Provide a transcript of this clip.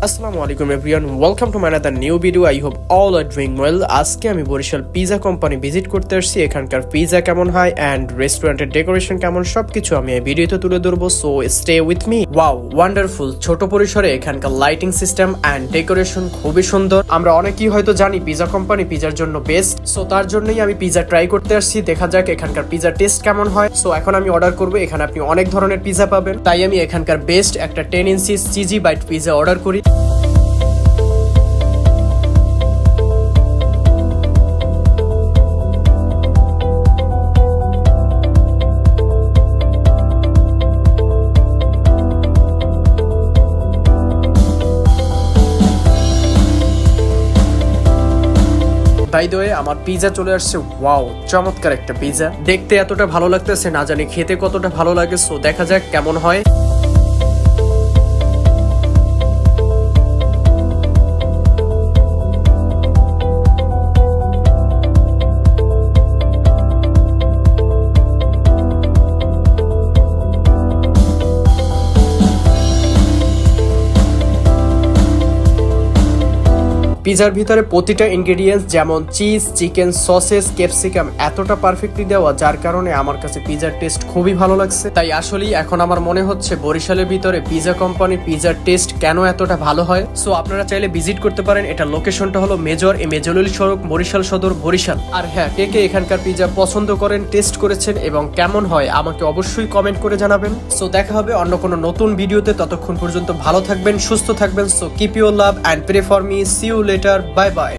আসসালামু আলাইকুম everyone, welcome to my another new video. I hope all are doing well. আজকে আমি Barishal pizza company visit করতে আসছি। এখানকার পিজা কেমন হয় অ্যান্ড রেস্টুরেন্টের ডেকোরেশন কেমন সবকিছু আমি এই ভিডিওতে তুলে ধরবো, so stay with me. Wow, wonderful. ছোট পরিসরে এখানকার লাইটিং সিস্টেম অ্যান্ড ডেকোরেশন খুবই সুন্দর। আমরা অনেকেই হয়তো জানি পিজা কোম্পানি পিজার জন্য বেস্ট, সো তার জন্যই আমি পিজা ট্রাই করতে আসছি। দেখা যাক এখানকার পিজার টেস্ট কেমন হয়। সো এখন আমি অর্ডার করবো। এখানে আপনি অনেক ধরনের পিজা পাবেন, তাই আমি এখানকার বেস্ট একটা 10 ইঞ্চি চিজি বাইট পিজা অর্ডার করি। বাই দ্য ওয়ে, আমার পিজা চলে আসছে। ওয়াও, চমৎকার একটা পিজা। দেখতে এতটা ভালো লাগতেছে, না জানি খেতে কতটা ভালো লাগে। সো দেখা যাক কেমন হয়। পিজার ভিতরে প্রতিটা ইনগ্রেডিয়েন্টস যেমন চিজ, চিকেন, সসেস, ক্যাপসিকাম এতটা পারফেক্টলি দেওয়া, যার কারণে আমার কাছে পিজার টেস্ট খুবই ভালো লাগছে। তাই আসলেই এখন আমার মনে হচ্ছে বরিশালের ভিতরে পিজা কোম্পানি পিজার টেস্ট কেন এতটা ভালো হয়। সো আপনারা চাইলে ভিজিট করতে পারেন। এটা লোকেশনটা হলো মেজর মেজরুল সড়ক, বরিশাল সদর, বরিশাল। আর হ্যাঁ, কে কে এখানকার পিজা পছন্দ করেন, টেস্ট করেছেন এবং কেমন হয় আমাকে অবশ্যই কমেন্ট করে জানাবেন। সো দেখা হবে অন্য কোনো নতুন ভিডিওতে। ততক্ষণ পর্যন্ত ভালো থাকবেন, সুস্থ থাকবেন। So keep your love and pray for me. See you later. Bye bye.